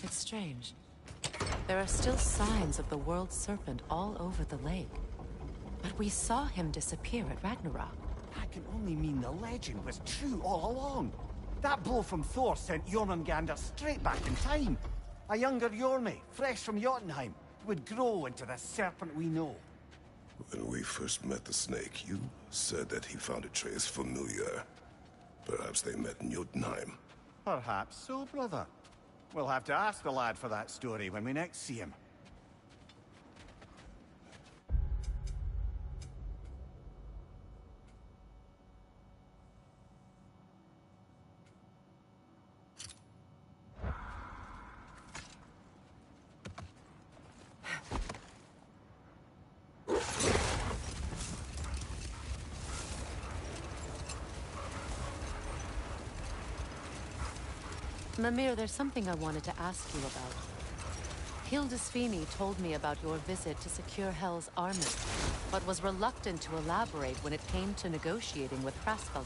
It's strange. There are still signs of the world serpent all over the lake. But we saw him disappear at Ragnarok. That can only mean the legend was true all along. That blow from Thor sent Jormungandr straight back in time. A younger Jormi, fresh from Jotunheim, would grow into the serpent we know. When we first met the snake, you said that he found Atreus familiar. Perhaps they met in Jotunheim. Perhaps so, brother. We'll have to ask the lad for that story when we next see him. Mimir, there's something I wanted to ask you about. Hildisvini told me about your visit to secure Hel's army, but was reluctant to elaborate when it came to negotiating with Fimblwinter.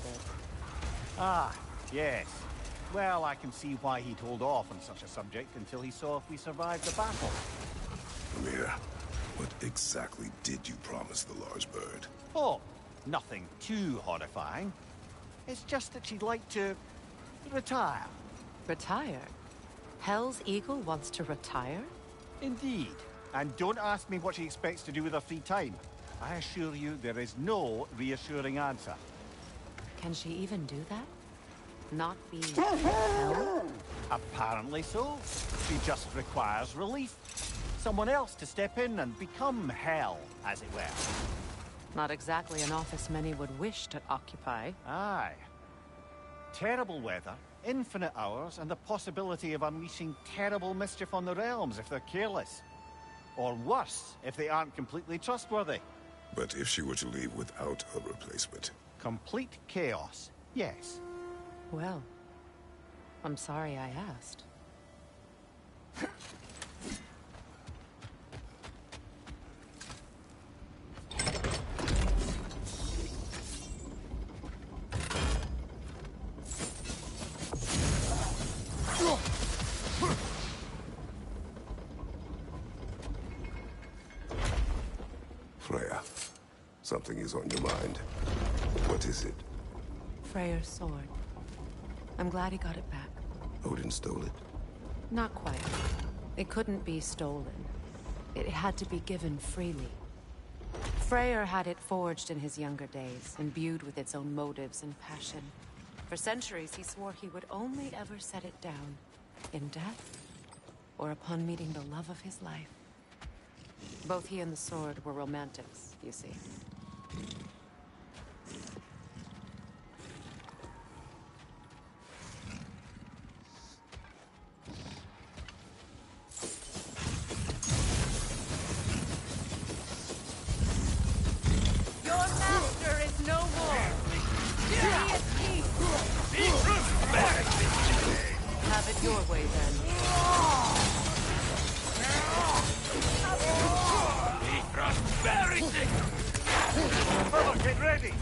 Ah, yes. Well, I can see why he'd hold off on such a subject until he saw if we survived the battle. Amir, what exactly did you promise the large bird? Oh, nothing too horrifying. It's just that she'd like to retire. Retire? Hel's eagle wants to retire? Indeed. And don't ask me what she expects to do with her free time. I assure you there is no reassuring answer. Can she even do that? Not be Hel? Apparently so. She just requires relief. Someone else to step in and become Hel, as it were. Not exactly an office many would wish to occupy. Aye. Terrible weather, infinite hours, and the possibility of unleashing terrible mischief on the realms if they're careless. Or worse, if they aren't completely trustworthy. But if she were to leave without a replacement? Complete chaos, yes. Well, I'm sorry I asked. Freya, something is on your mind. What is it? Freyr's sword. I'm glad he got it back. Odin stole it? Not quite. It couldn't be stolen. It had to be given freely. Freyr had it forged in his younger days, imbued with its own motives and passion. For centuries, he swore he would only ever set it down in death or upon meeting the love of his life. Both he and the sword were romantics, you see. Your master is no more. He is peace. Have it your way, then. Prosperity! Brother, get ready!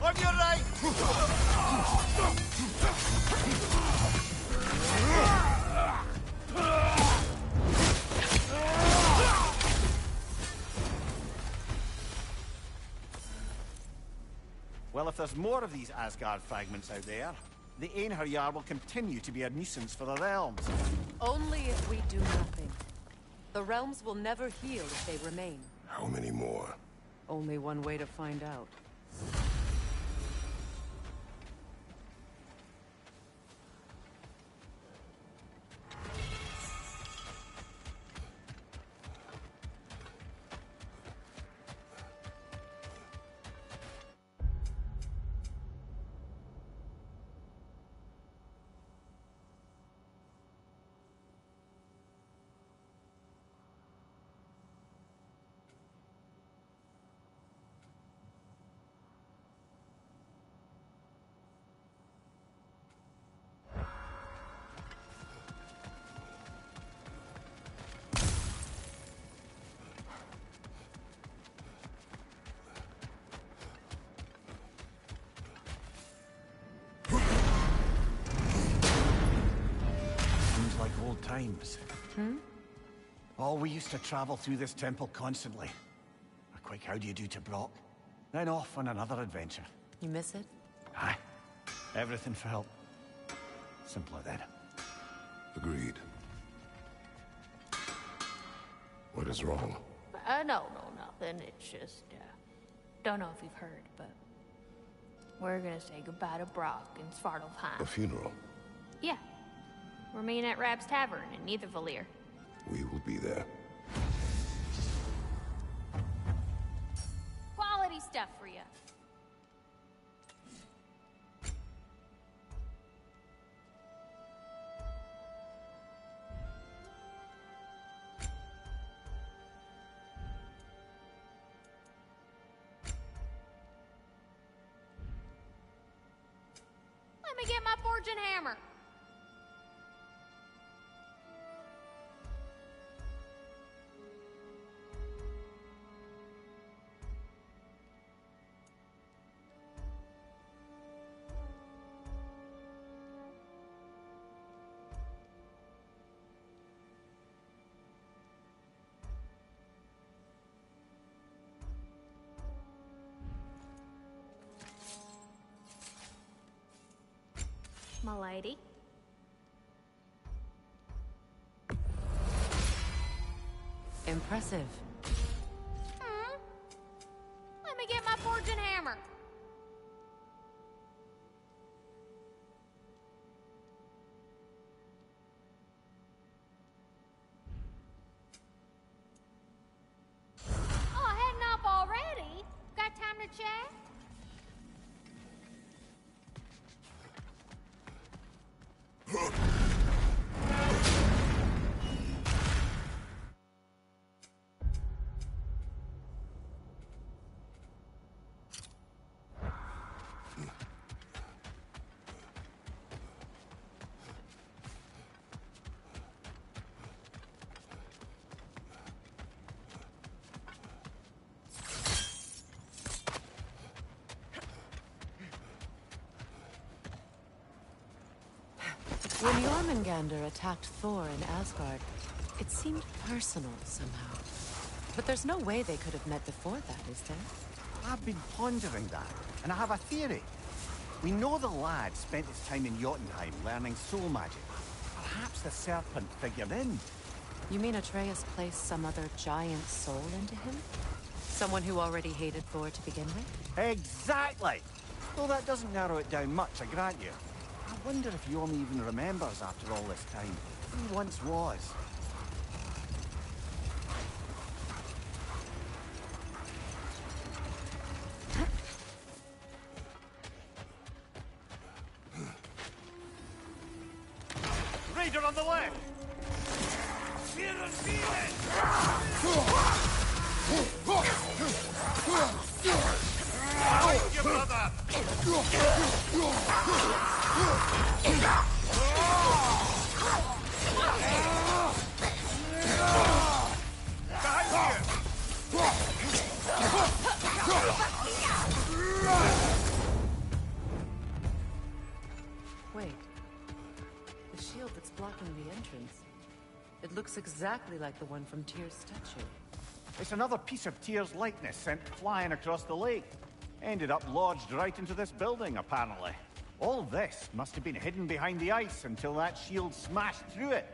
On your right! Well, if there's more of these Asgard fragments out there, the Einherjar will continue to be a nuisance for the realms. Only if we do nothing. The realms will never heal if they remain. How many more? Only one way to find out. Old times. Oh, we used to travel through this temple constantly. A quick how do you do to Brock, then off on another adventure. You miss it? Aye. Everything felt simpler then. Agreed. What is wrong? No, nothing. It's just, don't know if you've heard, but we're gonna say goodbye to Brock in Svartalfheim. A funeral? Yeah. We're meeting at Rab's Tavern in Nidavellir. We will be there. Quality stuff for you. Let me get my forge and hammer. My lady. Impressive. Let me get my forge and hammer. Oh, heading off already? Got time to chat? When Jormungandr attacked Thor in Asgard, it seemed personal somehow. But there's no way they could have met before that, is there? I've been pondering that, and I have a theory. We know the lad spent his time in Jotunheim learning soul magic. Perhaps the serpent figured in. You mean Atreus placed some other giant soul into him? Someone who already hated Thor to begin with? Exactly! Though that doesn't narrow it down much, I grant you. I wonder if Yorm even remembers after all this time who he once was. Raider on the left! Fear and feeling! Your brother! Wait. The shield that's blocking the entrance. It looks exactly like the one from Tyr's statue. It's another piece of Tyr's likeness sent flying across the lake. Ended up lodged right into this building, apparently. All this must have been hidden behind the ice until that shield smashed through it.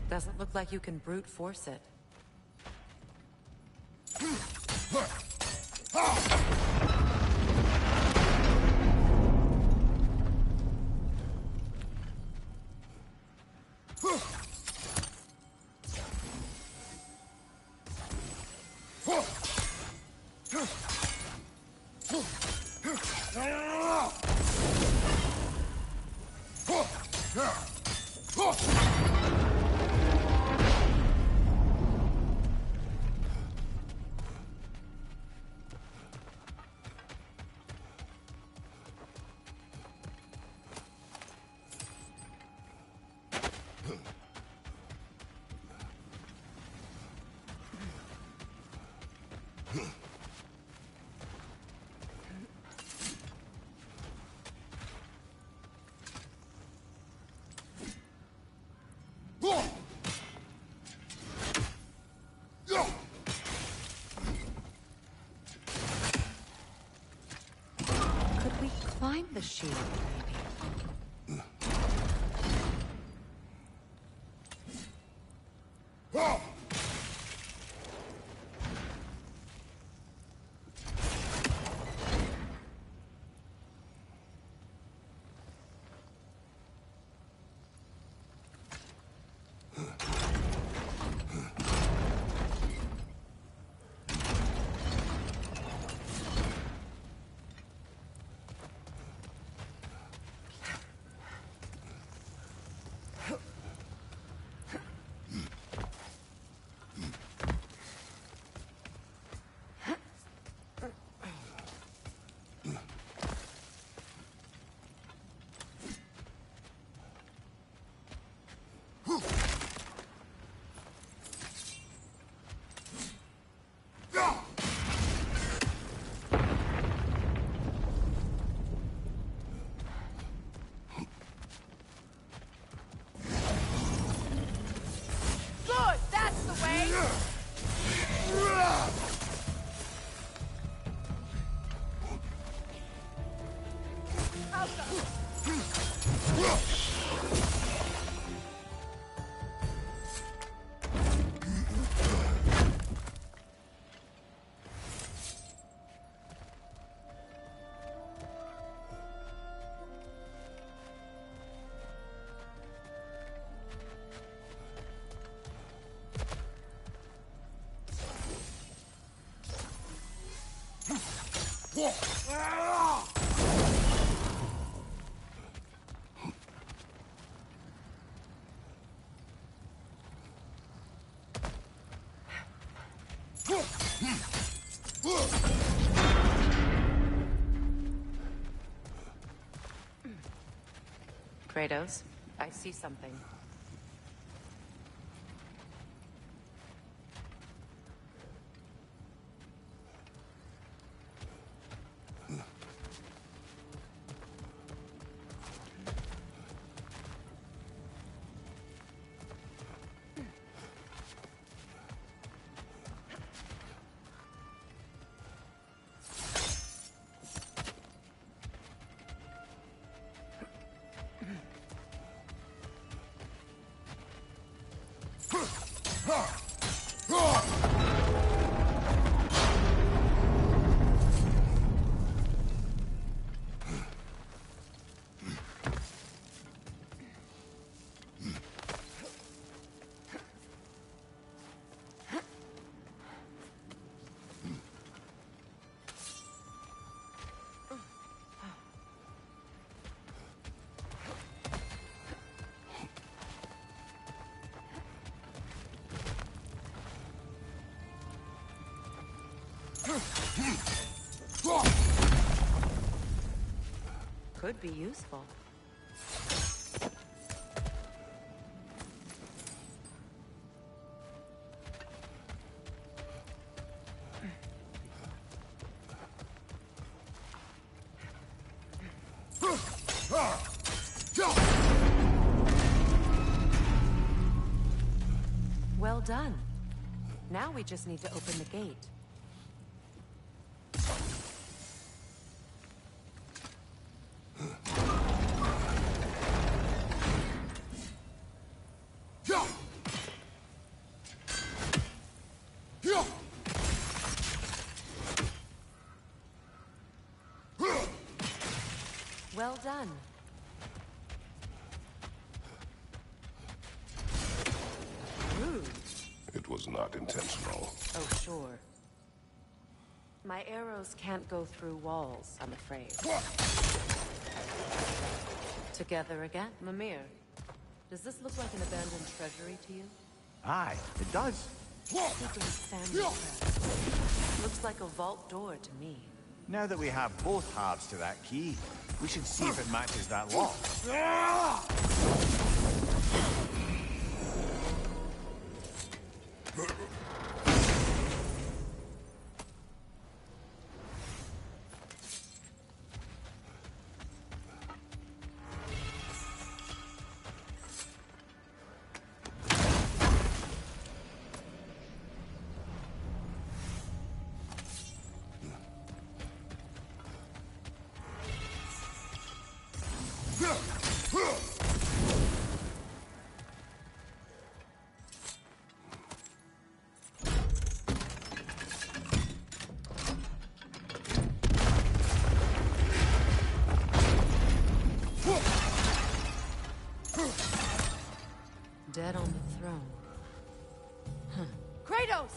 Doesn't look like you can brute force it. Could we climb the shield, maybe? Good, that's the way! Kratos, I see something. Could be useful. Well Well done. Now we just need to open the gate. Well done. Rude. It was not intentional. Oh, sure. My arrows can't go through walls, I'm afraid. Together again? Mimir, does this look like an abandoned treasury to you? Aye, it does. Sigurd's family crest. Looks like a vault door to me. Now that we have both halves to that key, we should see if it matches that lock. Dead on the throne. Kratos!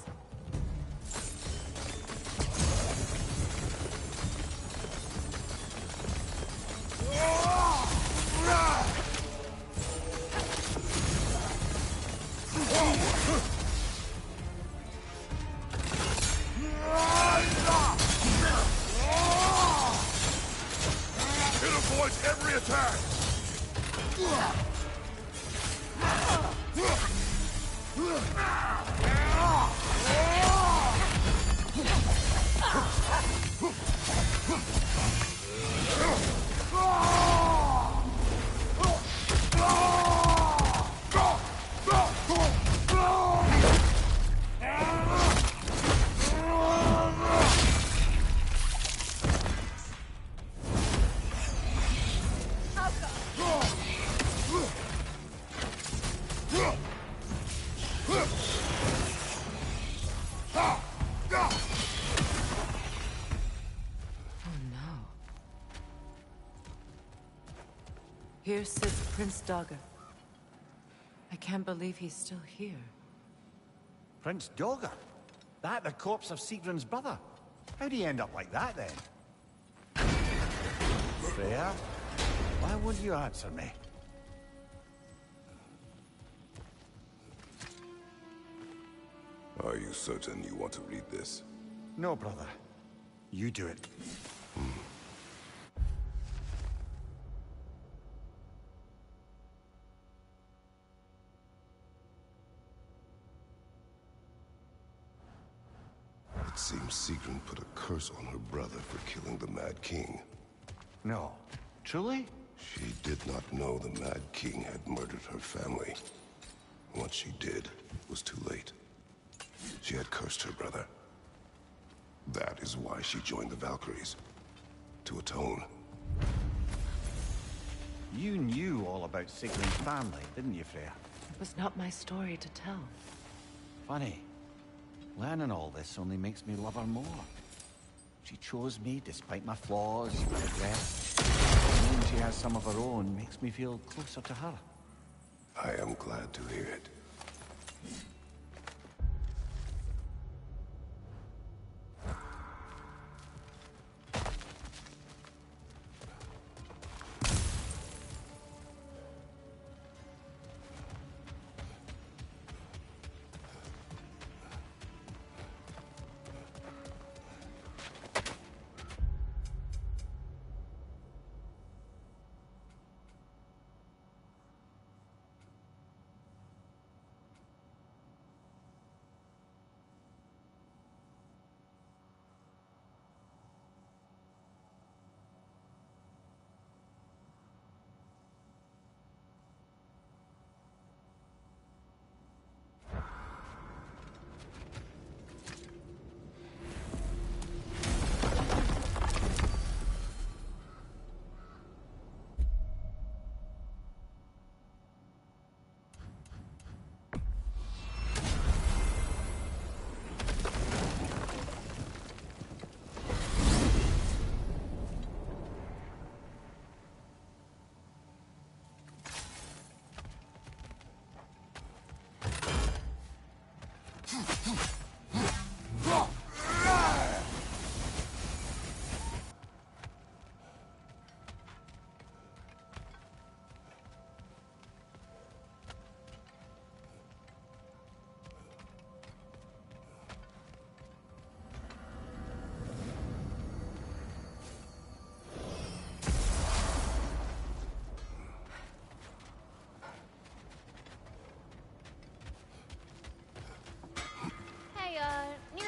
It avoids every attack! Here sits Prince Dagr. I can't believe he's still here. Prince Dagr? That the corpse of Sigrun's brother? How'd he end up like that, then? Freya? Why won't you answer me? Are you certain you want to read this? No, brother. You do it. It seems Sigrun put a curse on her brother for killing the Mad King. No. Truly? She did not know the Mad King had murdered her family. Once she did, it was too late. She had cursed her brother. That is why she joined the Valkyries. To atone. You knew all about Sigrun's family, didn't you, Freya? It was not my story to tell. Funny. Learning all this only makes me love her more. She chose me despite my flaws, my regrets. Knowing she has some of her own makes me feel closer to her. I am glad to hear it.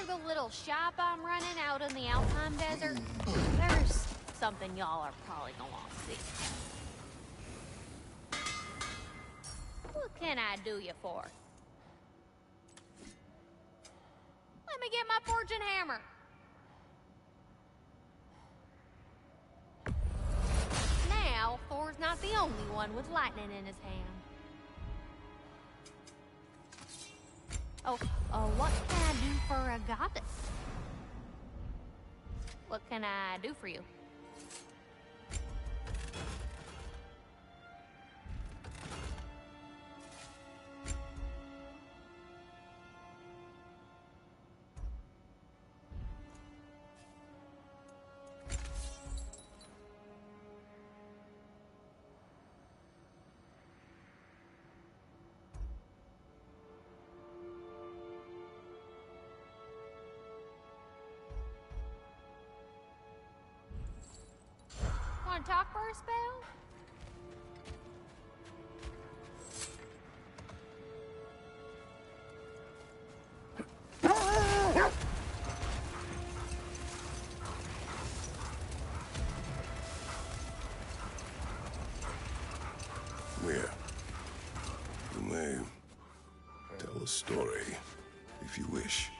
the little shop I'm running out in the Alpine Desert? There's something y'all are probably gonna want to see. What can I do you for? Let me get my fortune hammer. Now, Thor's not the only one with lightning in his hand. What can I do for a goddess? What can I do for you? Want to talk for a spell? Where? You may tell a story, if you wish.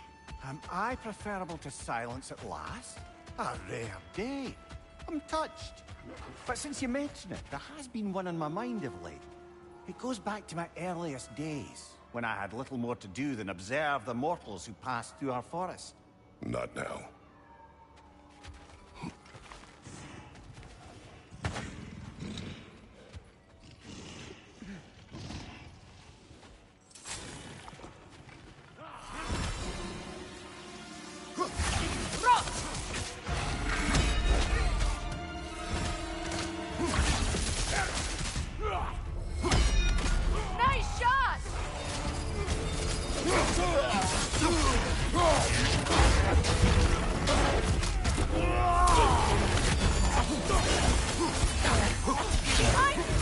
Am I preferable to silence at last? A rare day. I'm touched. But since you mention it, there has been one on my mind of late. It goes back to my earliest days, when I had little more to do than observe the mortals who passed through our forest. Not now. Nice shot!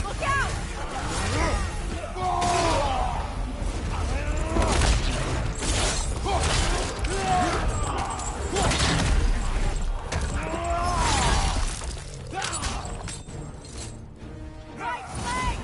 Look out! Right leg!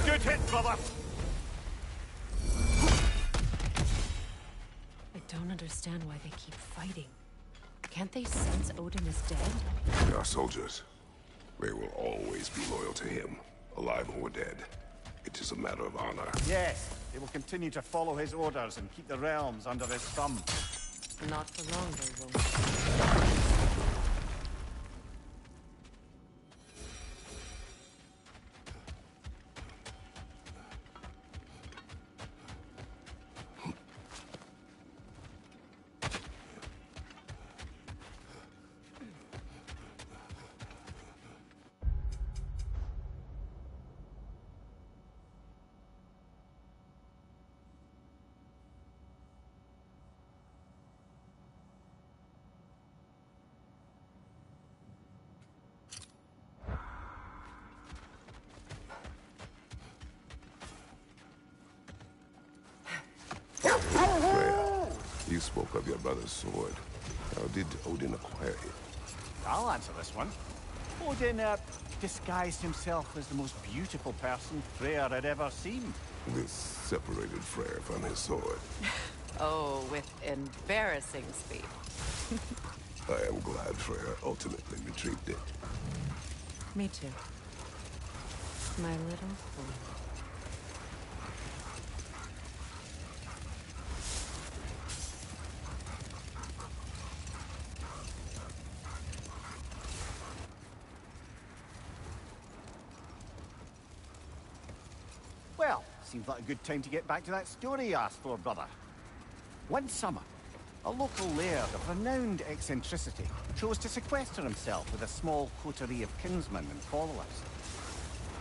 Good hit, brother! I don't understand why they keep fighting. Can't they sense Odin is dead? They are soldiers. They will always be loyal to him, alive or dead. It is a matter of honor. Yes, they will continue to follow his orders and keep the realms under his thumb. Not for long, they won't. Freya, you spoke of your brother's sword. How did Odin acquire it? I'll answer this one. Odin, disguised himself as the most beautiful person Freyr had ever seen. This separated Freyr from his sword. Oh, with embarrassing speed. I am glad Freyr ultimately retrieved it. Me too. My little fool. Well, seems like a good time to get back to that story you asked for, brother. One summer, a local laird of renowned eccentricity chose to sequester himself with a small coterie of kinsmen and followers.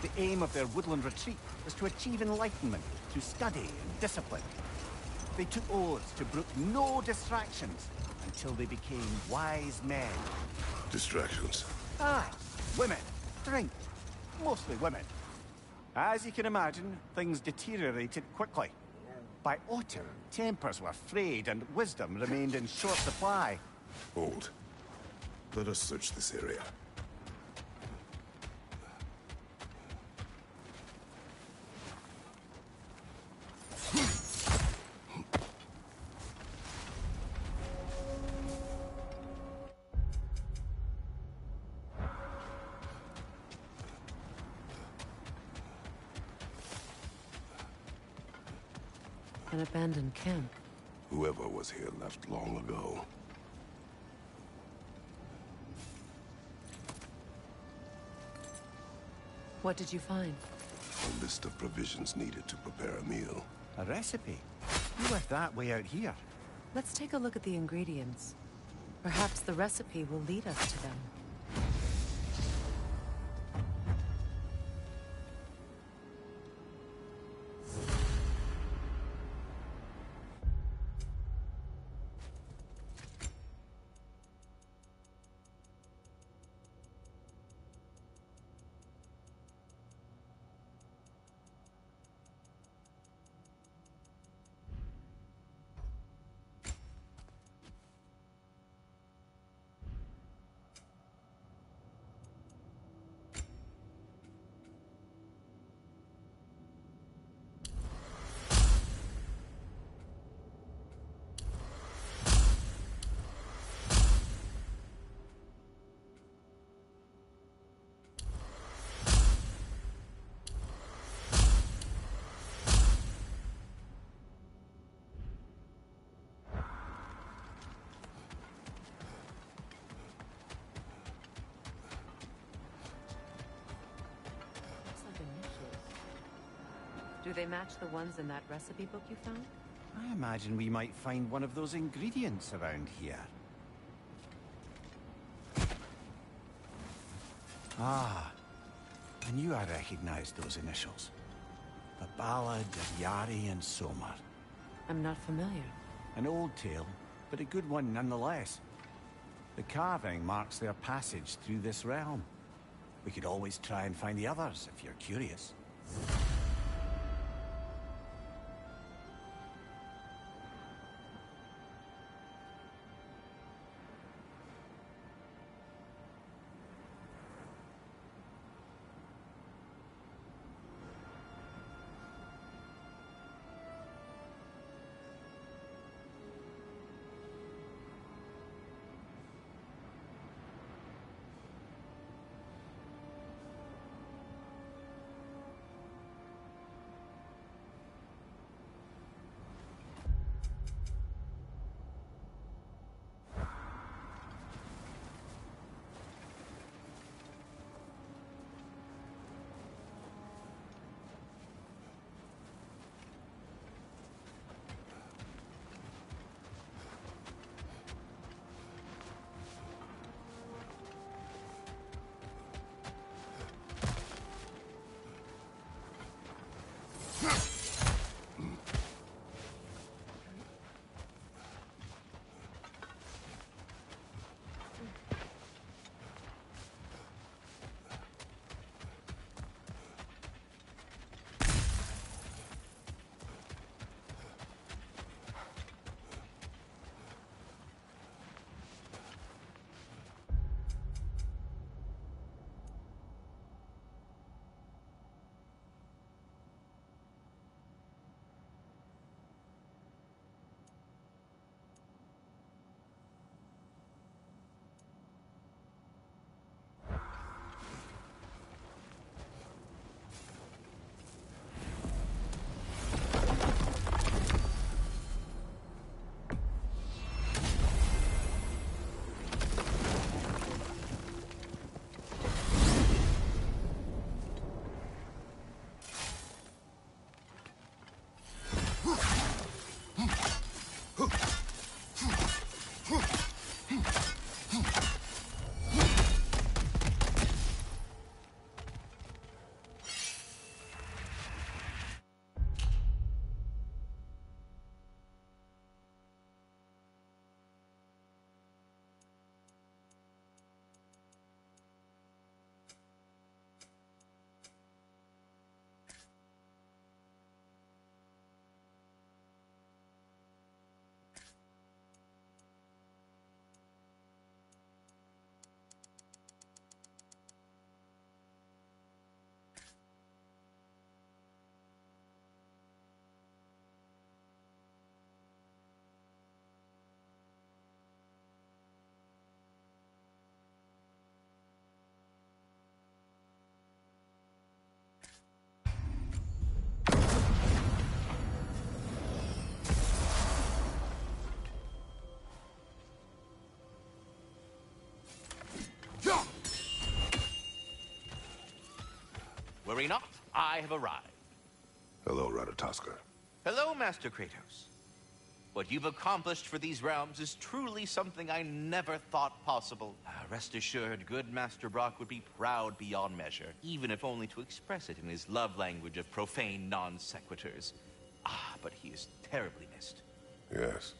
The aim of their woodland retreat was to achieve enlightenment through study and discipline. They took oaths to brook no distractions until they became wise men. Distractions. Ah, women, drink, mostly women. As you can imagine, things deteriorated quickly. By autumn, tempers were frayed and wisdom remained in short supply. Hold. Let us search this area. An abandoned camp. Whoever was here left long ago. What did you find? A list of provisions needed to prepare a meal. A recipe? You left that way out here. Let's take a look at the ingredients. Perhaps the recipe will lead us to them. Do they match the ones in that recipe book you found? I imagine we might find one of those ingredients around here. Ah, I knew I recognized those initials. The Ballad of Yari and Somar. I'm not familiar. An old tale, but a good one nonetheless. The carving marks their passage through this realm. We could always try and find the others if you're curious. Worry not, I have arrived. Hello, Ratatoskr. Hello, Master Kratos. What you've accomplished for these realms is truly something I never thought possible. Rest assured, good Master Brock would be proud beyond measure, even if only to express it in his love language of profane non-sequiturs. But he is terribly missed. Yes,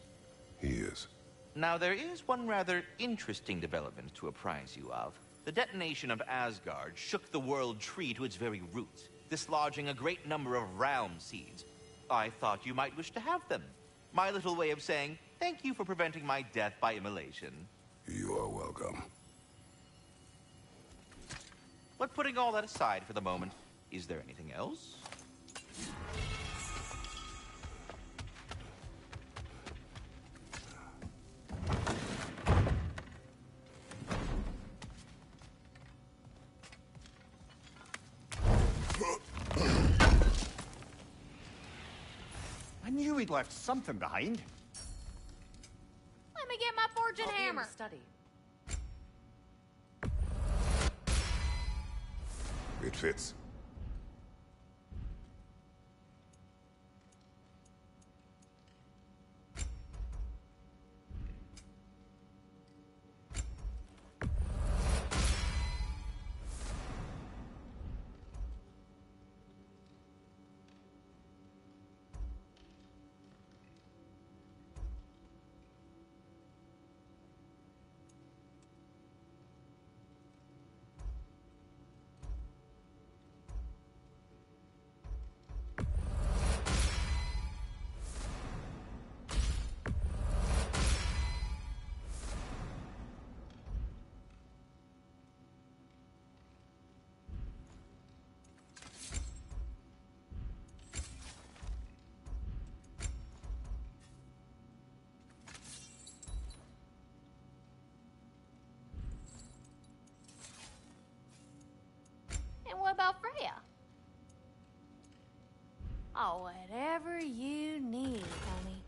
he is. Now, there is one rather interesting development to apprise you of. The detonation of Asgard shook the world tree to its very roots, dislodging a great number of realm seeds. I thought you might wish to have them. My little way of saying, thank you for preventing my death by immolation. You are welcome. But putting all that aside for the moment, is there anything else? I knew we'd left something behind. Let me get my forging I'll be in the hammer. study. It fits. And what about Freya? Oh, whatever you need, honey.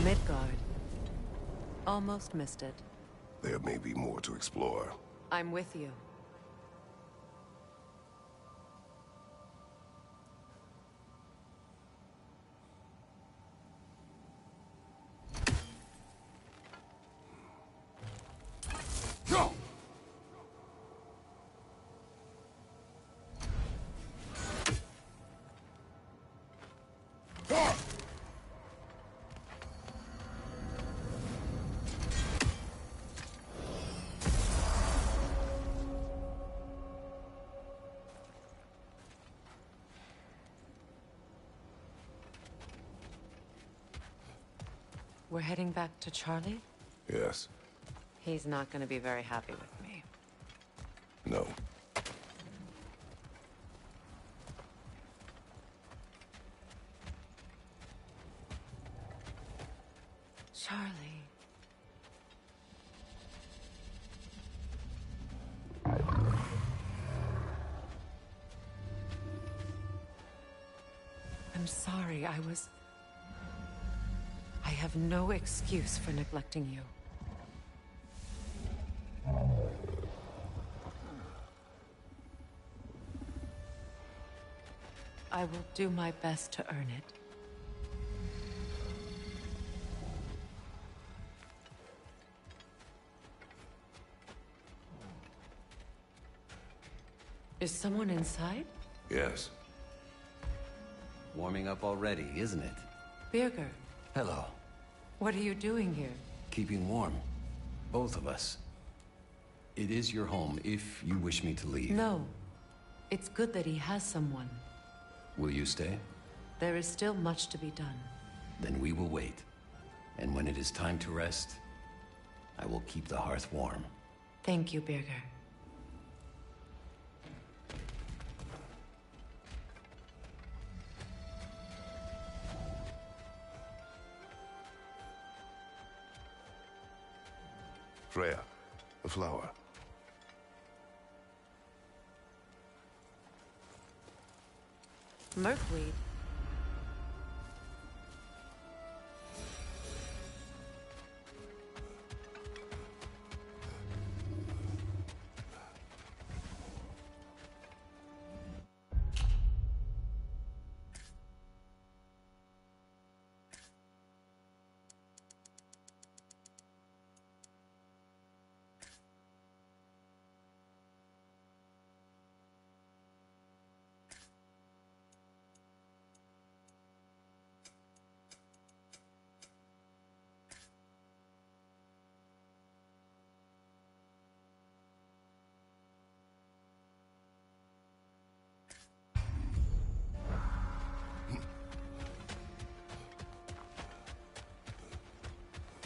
Midgard. Almost missed it. There may be more to explore. I'm with you. Go! We're heading back to Charlie? Yes. He's not gonna be very happy with me. No. Charlie. I'm sorry, I have no excuse for neglecting you. I will do my best to earn it. Is someone inside? Yes. Warming up already, isn't it? Birger, Hello. what are you doing here? Keeping warm. Both of us. It is your home if you wish me to leave. No. It's good that he has someone. Will you stay? There is still much to be done. Then we will wait. And when it is time to rest, I will keep the hearth warm. Thank you, Birger. Freya, the flower. Merkweed.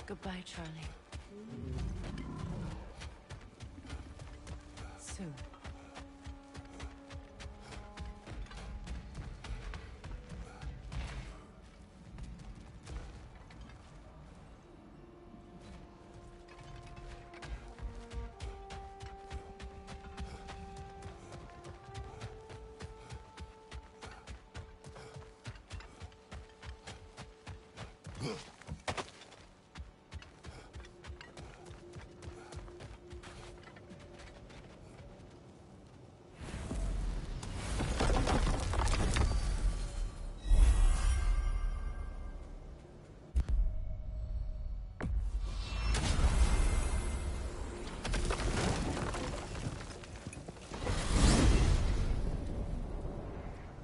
Goodbye, Charlie. Soon.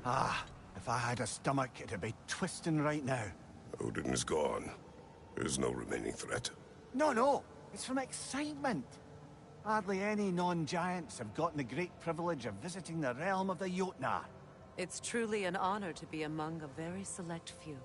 Ah, if I had a stomach, it'd be twisting right now. Odin is gone. There's no remaining threat. No, it's from excitement. Hardly any non-giants have gotten the great privilege of visiting the realm of the Jotnar. It's truly an honor to be among a very select few.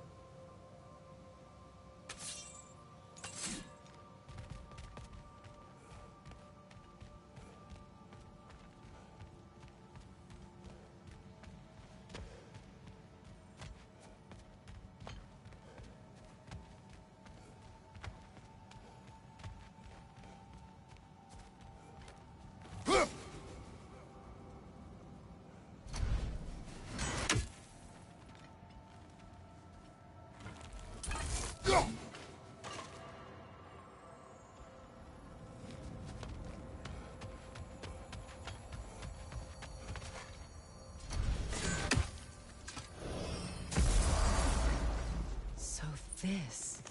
This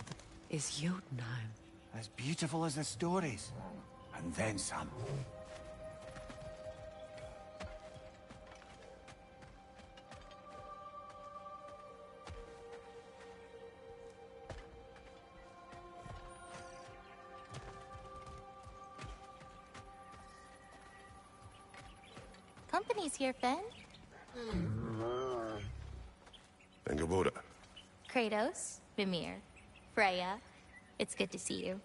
is Jotunheim. As beautiful as the stories. And then some. Company's here, Finn. Engelboda. Kratos, Mimir, Freya, it's good to see you.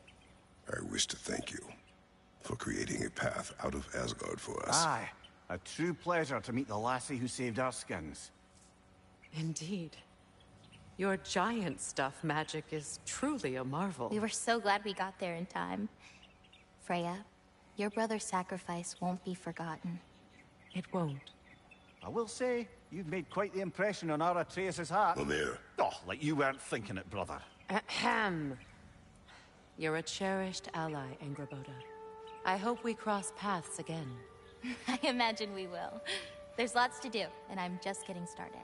I wish to thank you for creating a path out of Asgard for us. Aye, a true pleasure to meet the lassie who saved our skins. Indeed. Your giant stuff magic is truly a marvel. We were so glad we got there in time. Freya, your brother's sacrifice won't be forgotten. It won't. I will say, you've made quite the impression on our Atreus' heart. Mimir. Oh, like you weren't thinking it, brother. Ahem. You're a cherished ally, Angraboda. I hope we cross paths again. I imagine we will. There's lots to do, and I'm just getting started.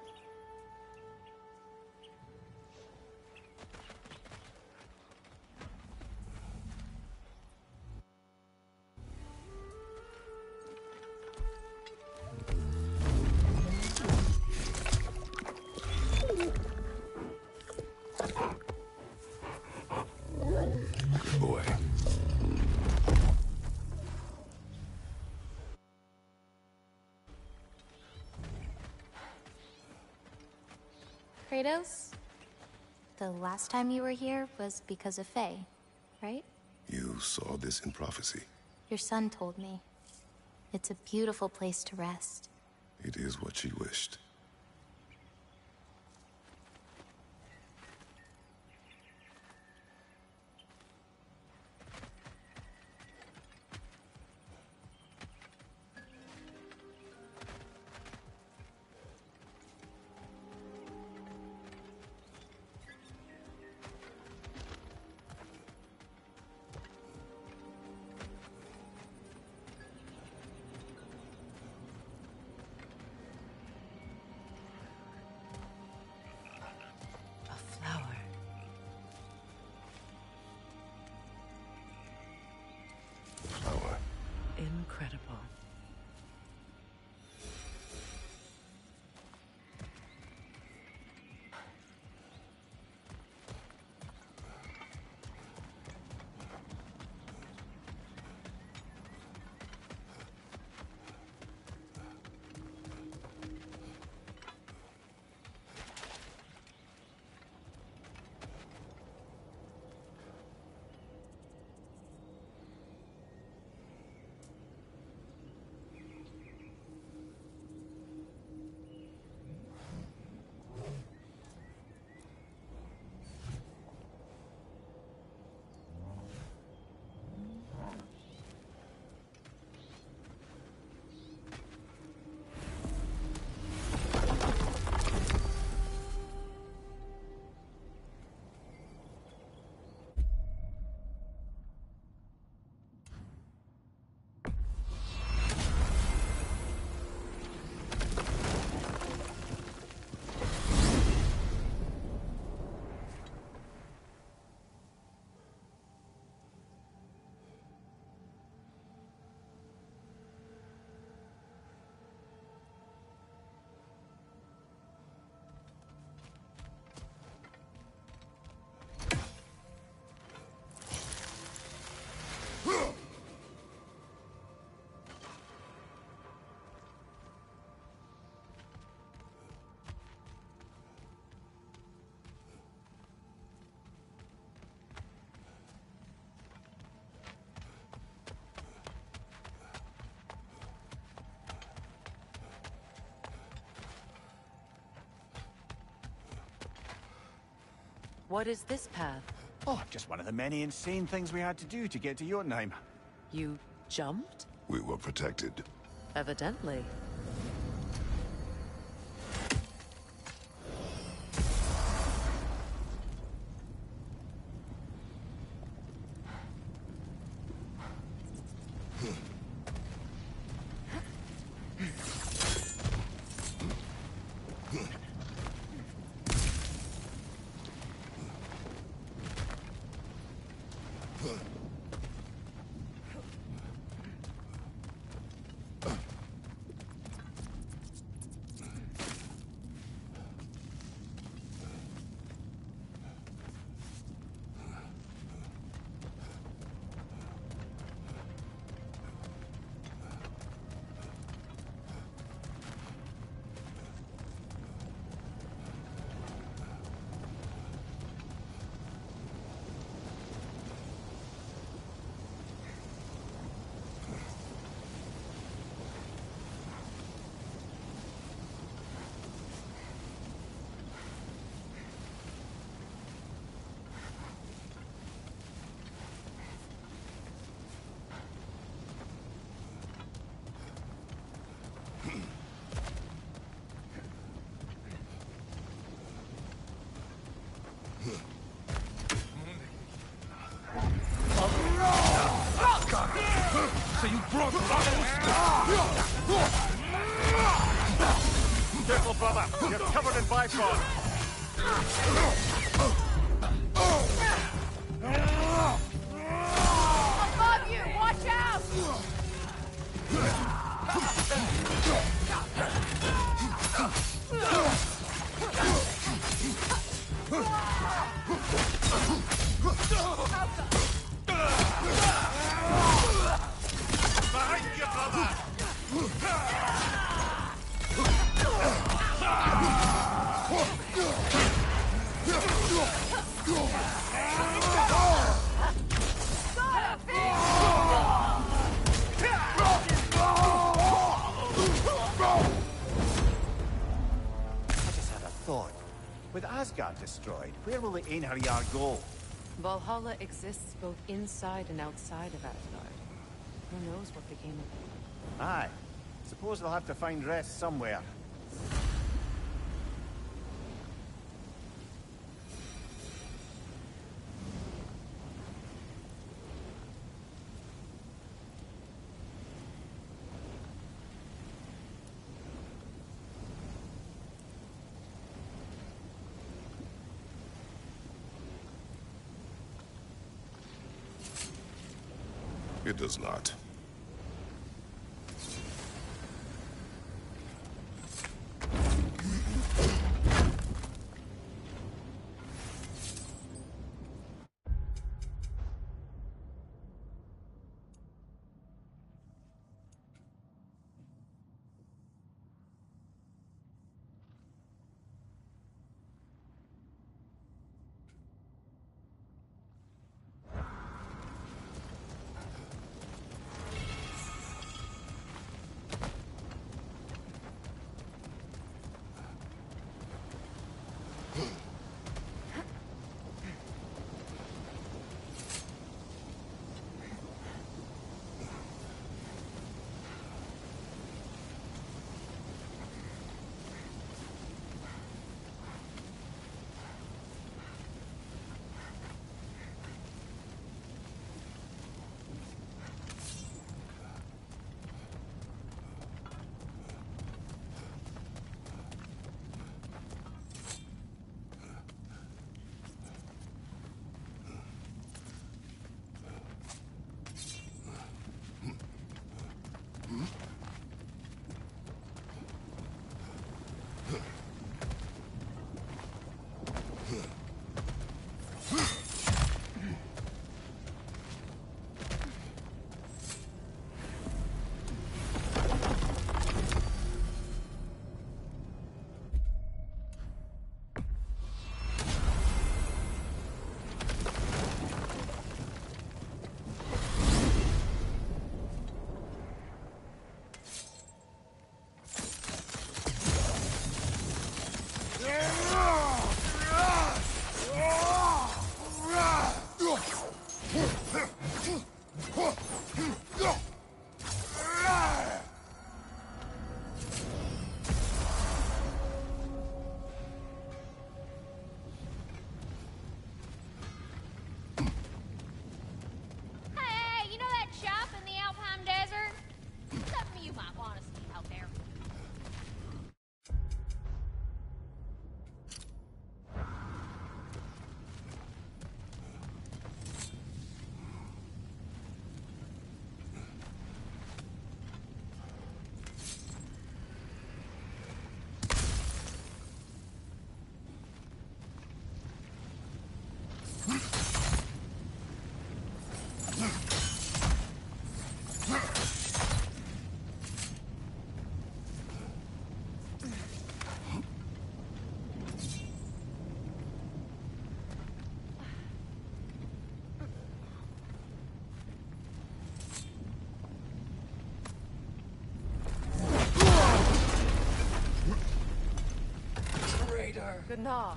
Boy. Kratos, the last time you were here was because of Faye, right? You You saw this in prophecy. Your son told me. It's a beautiful place to rest. It is what she wished. Incredible. What is this path? Oh, just one of the many insane things we had to do to get to Jotunheim. You jumped? We were protected. Evidently. So you brought Kratos? Careful, brother. You're covered in bifrost. Above you! Watch out! Behind you, brother! Gotta With Asgard destroyed, where will the Einherjar go? Valhalla exists both inside and outside of Asgard. Who knows what became of it? Aye. Suppose they'll have to find rest somewhere. It does not. Gná.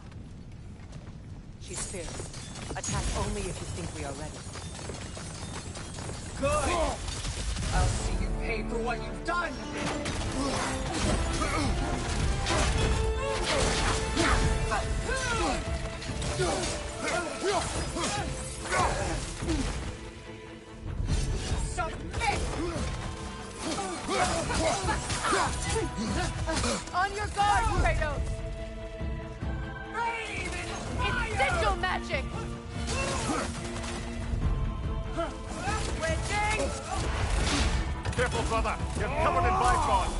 She's fierce. Attack only if you think we are ready. Good! I'll see you pay for what you've done! On your guard, Kratos! It's sigil magic! Switching! Careful, brother! You're covered in Bifrost!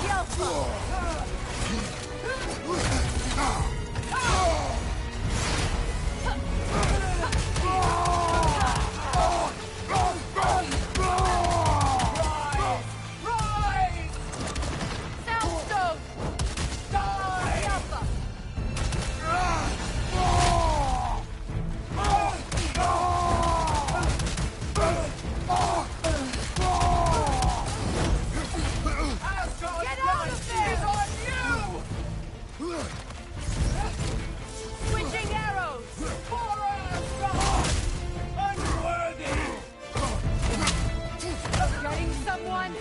Yo, Switching arrows! Getting someone?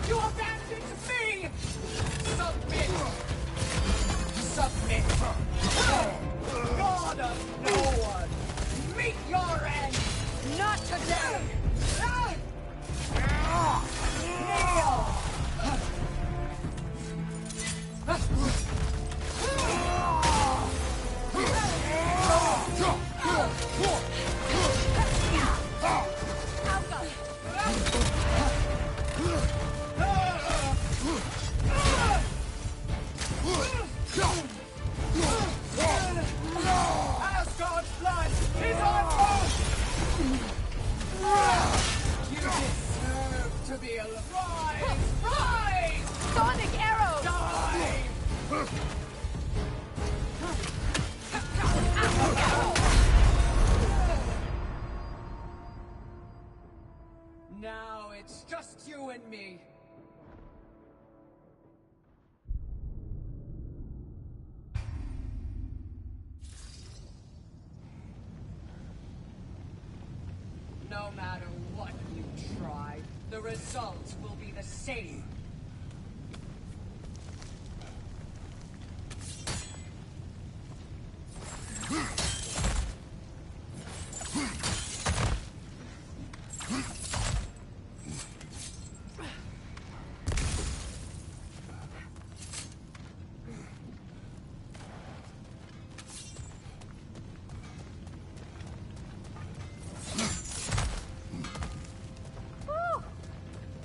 You abandoned me! Submit! Submit! God of no one! Meet your end! Not today! Kneel! Asgard's blood is on both! You deserve to be alive! Rise! Sonic arrows! Die! Now it's just you and me. No matter what you try, the results will be the same.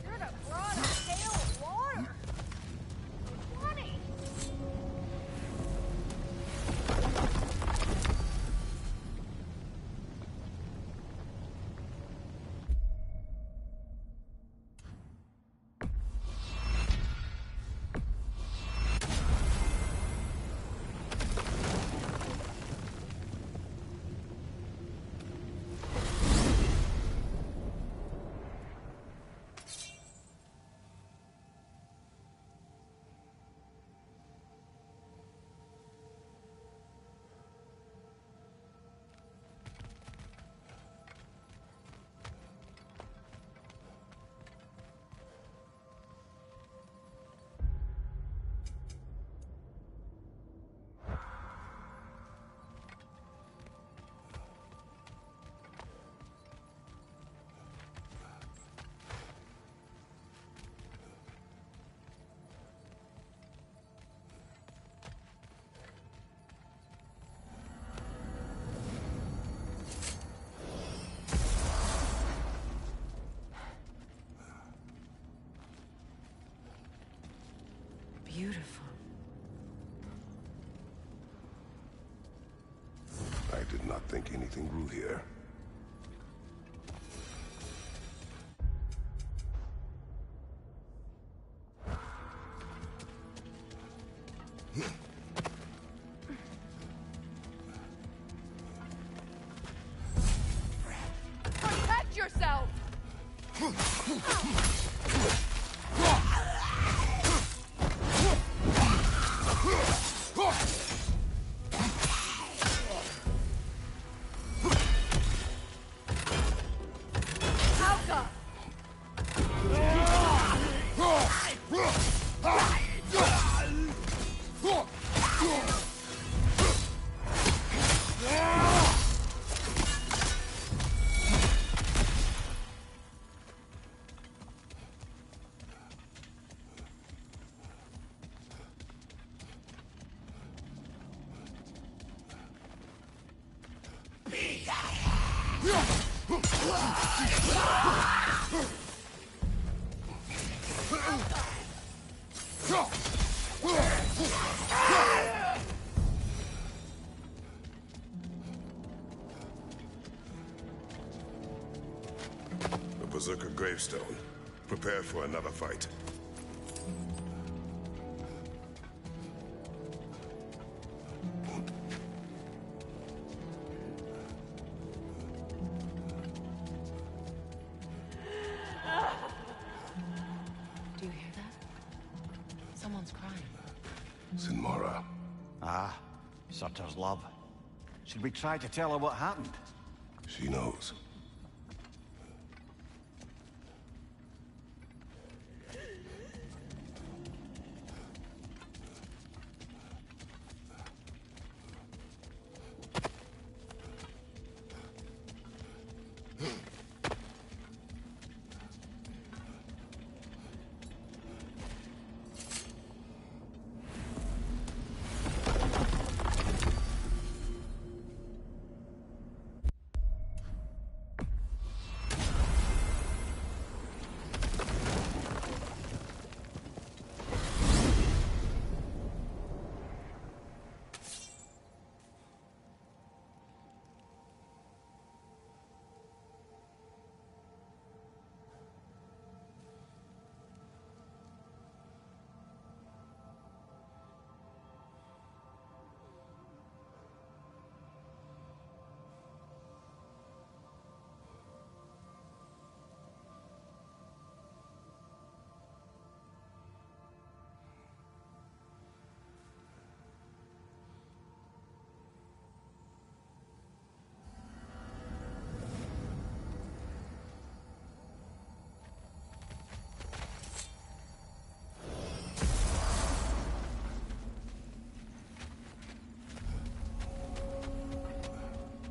You're the broad scale of water! Funny! Beautiful. I did not think anything grew here. Protect yourself! Halka! The Berserker gravestone. Prepare for another fight. Do you hear that? Someone's crying. Sinmara. Ah, Surtur's love. Should we try to tell her what happened? She knows.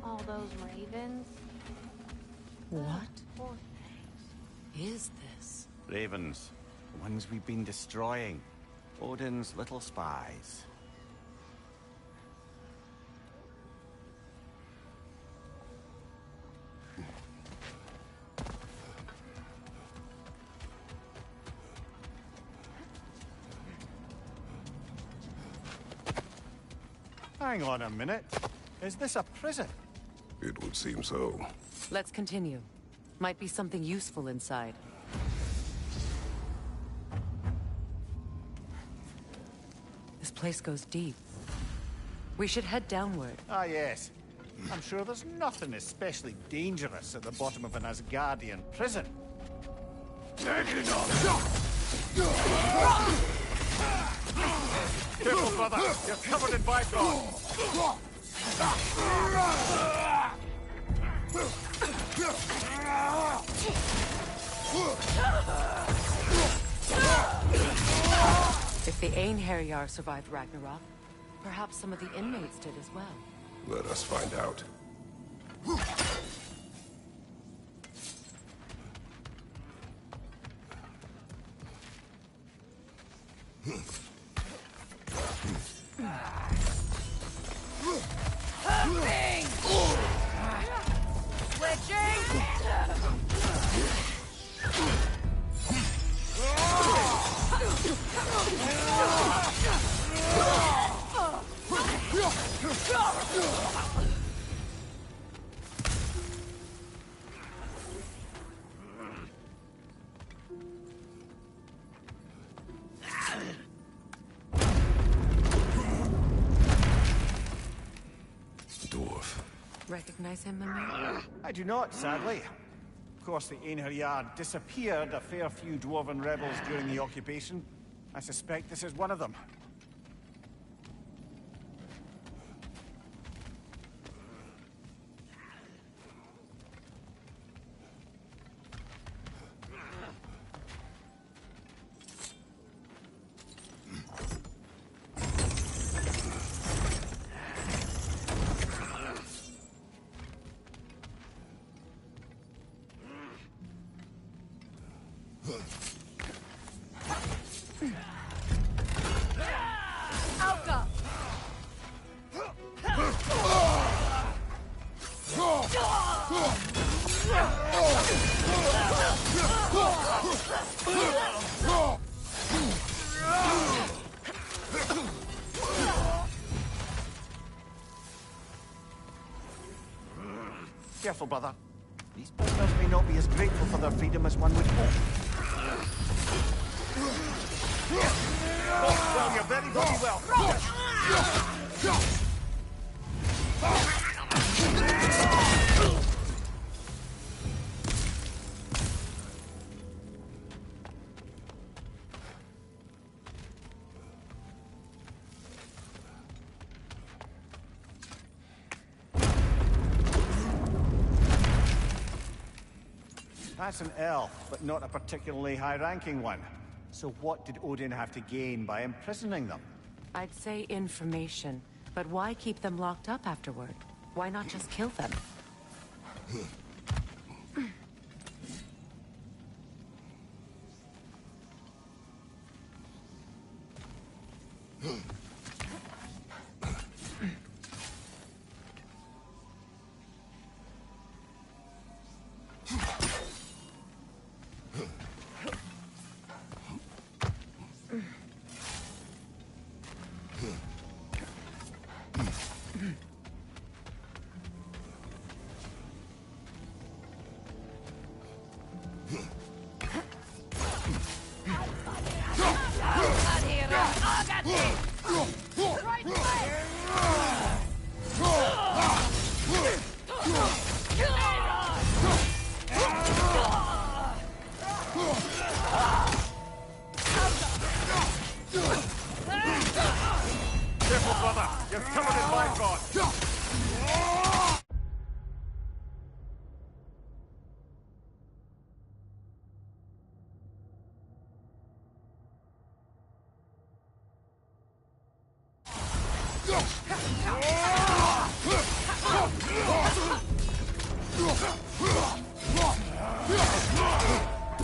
All those ravens. What Poor things. is this? Ravens. The ones we've been destroying. Odin's little spies. Hang on a minute. Is this a prison? It would seem so. Let's continue. Might be something useful inside. This place goes deep. We should head downward. Ah, yes. I'm sure there's nothing especially dangerous at the bottom of an Asgardian prison. Careful, brother! You're covered in Bifrost! If the Einherjar survived Ragnarok, perhaps some of the inmates did as well. Let us find out. Dwarf. Recognize him, Mimir? I do not, sadly. Of course, the Einherjar disappeared a fair few dwarven rebels during the occupation. I suspect this is one of them. Careful, brother. These prisoners may not be as grateful for their freedom as one would hope. Oh, well, you're very well. That's an elf, but not a particularly high-ranking one. So what did Odin have to gain by imprisoning them? I'd say information, but why keep them locked up afterward? Why not just kill them?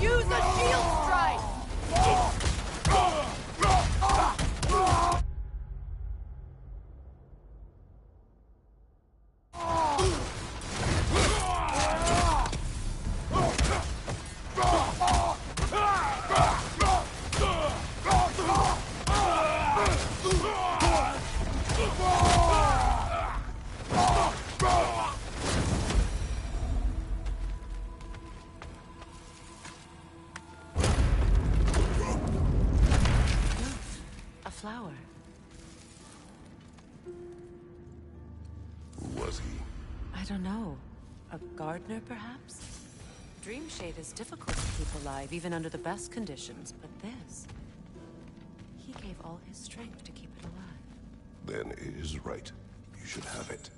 Use a shield strike! Flower. Who was he? I don't know. A gardener, perhaps? Dreamshade is difficult to keep alive, even under the best conditions, but this... He gave all his strength to keep it alive. Then it is right. You should have it.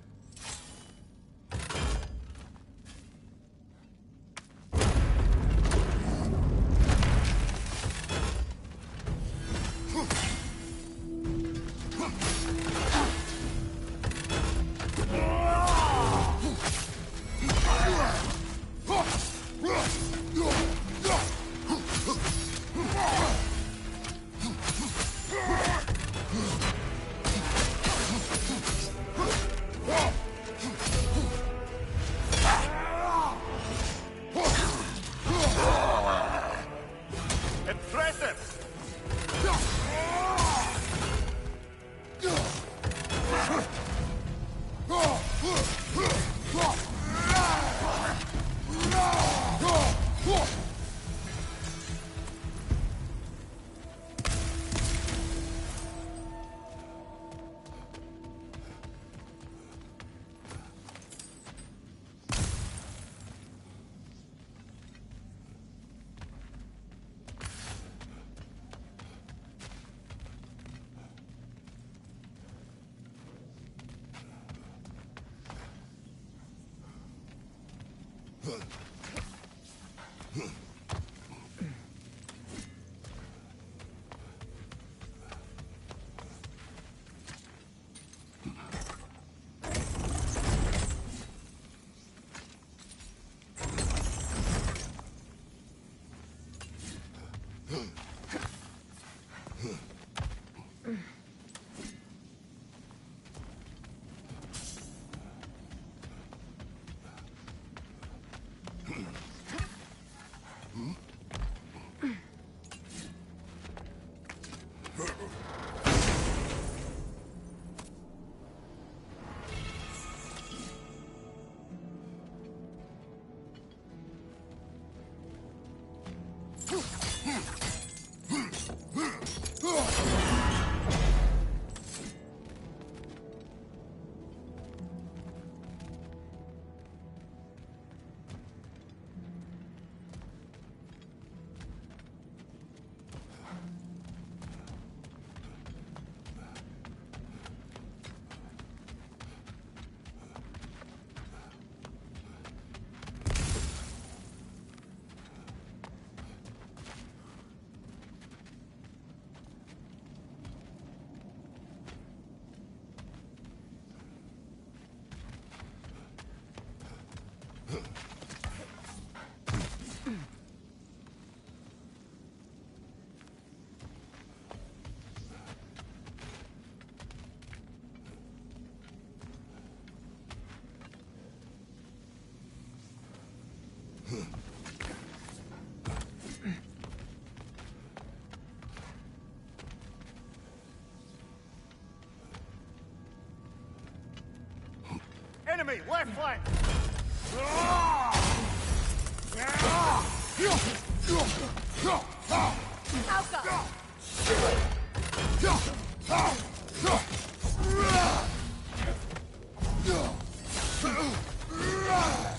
Enemy, left flank!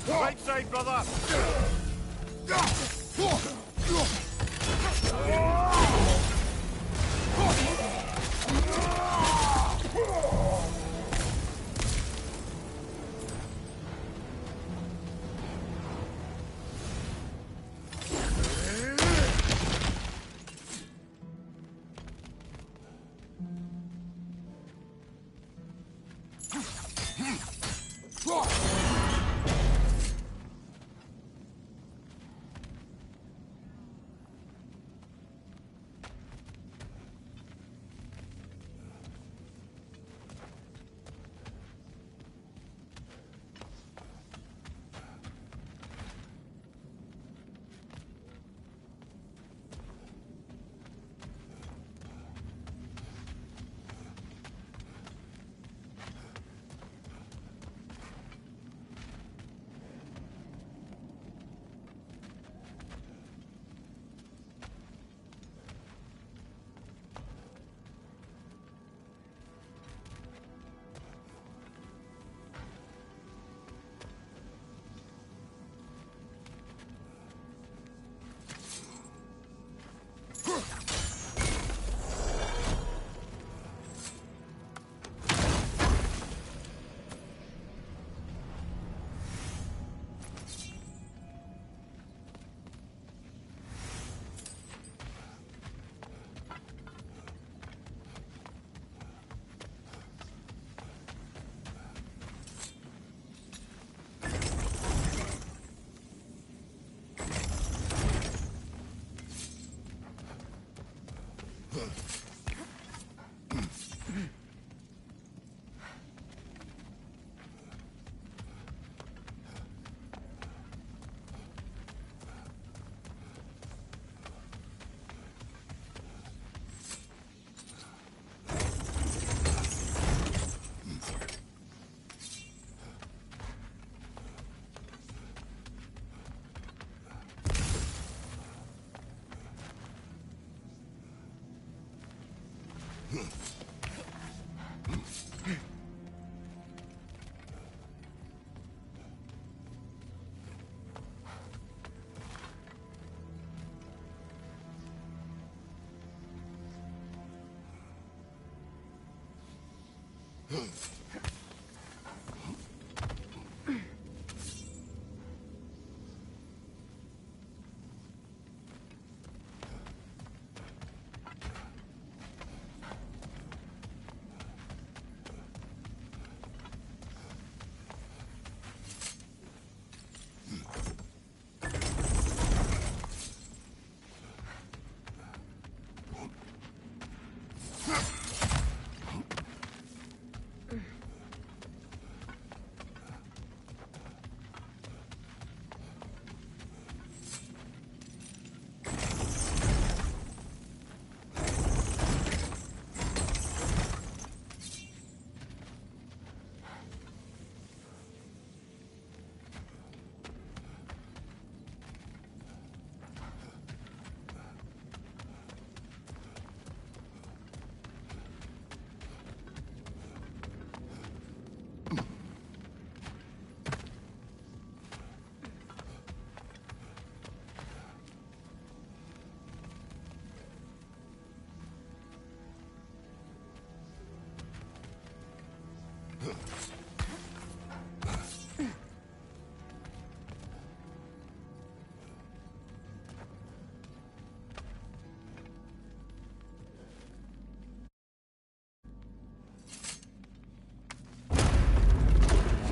Right side, brother!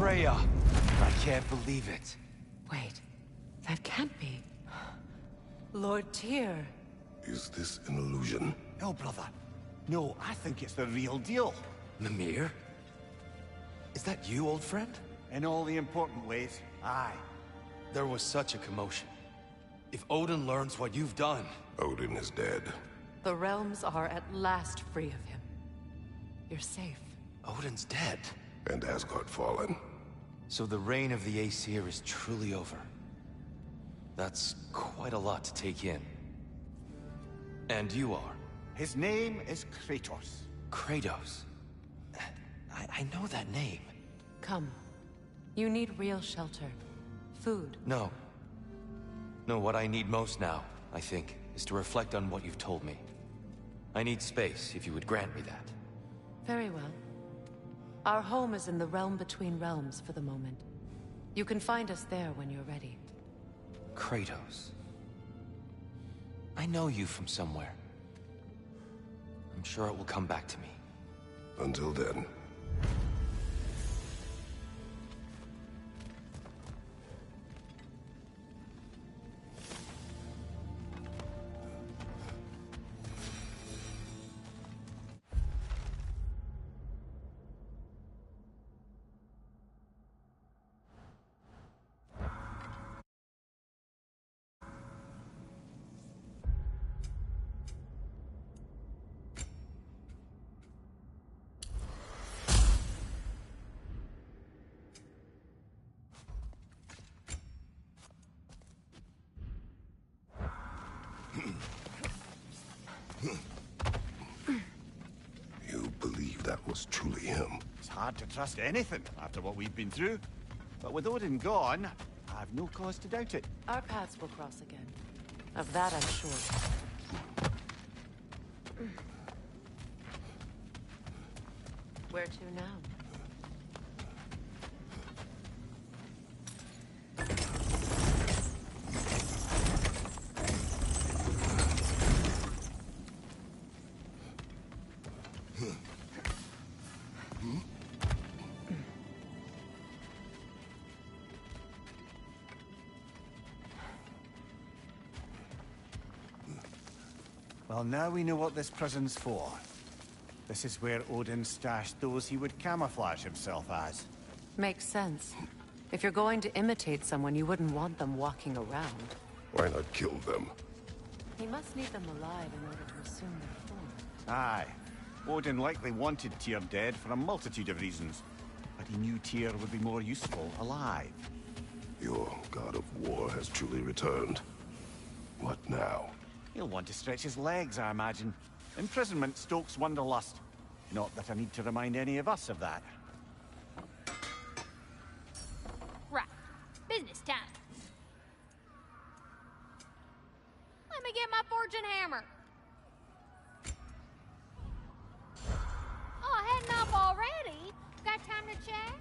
Freya! I can't believe it. Wait, that can't be. Lord Tyr. Is this an illusion? No, brother. No, I think it's the real deal. Mimir? Is that you, old friend? In all the important ways, aye. There was such a commotion. If Odin learns what you've done... Odin is dead. The realms are at last free of him. You're safe. Odin's dead. And Asgard fallen. So the reign of the Aesir is truly over. That's quite a lot to take in. And you are? His name is Kratos. Kratos. I know that name. Come. You need real shelter. Food. No. No, what I need most now, I think, is to reflect on what you've told me. I need space, if you would grant me that. Very well. Our home is in the realm between realms for the moment. You can find us there when you're ready. Kratos. I know you from somewhere. I'm sure it will come back to me. Until then. You believe that was truly him? It's hard to trust anything after what we've been through. But with Odin gone, I've no cause to doubt it. Our paths will cross again. Of that I'm sure. Where to now? Well, now we know what this prison's for. This is where Odin stashed those he would camouflage himself as. Makes sense. If you're going to imitate someone, you wouldn't want them walking around. Why not kill them? He must need them alive in order to assume their form. Aye. Odin likely wanted Tyr dead for a multitude of reasons. But he knew Tyr would be more useful alive. Your god of war has truly returned. What now? He'll want to stretch his legs, I imagine. Imprisonment stokes wanderlust. Not that I need to remind any of us of that. Right. Business time. Let me get my forging hammer. Oh, heading off already? Got time to chat?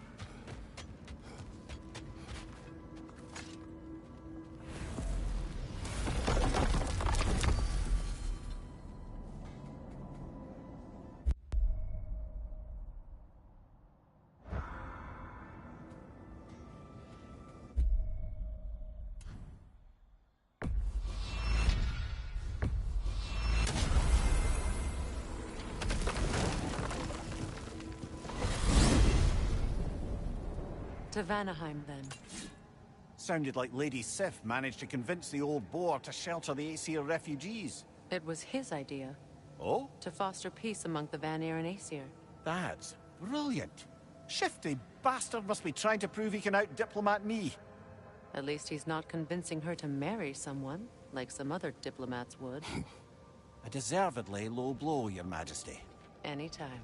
To Vanaheim, then. Sounded like Lady Sif managed to convince the old boar to shelter the Aesir refugees. It was his idea. Oh? To foster peace among the Vanir and Aesir. That's brilliant. Shifty bastard must be trying to prove he can out-diplomat me. At least he's not convincing her to marry someone, like some other diplomats would. A deservedly low blow, Your Majesty. Anytime.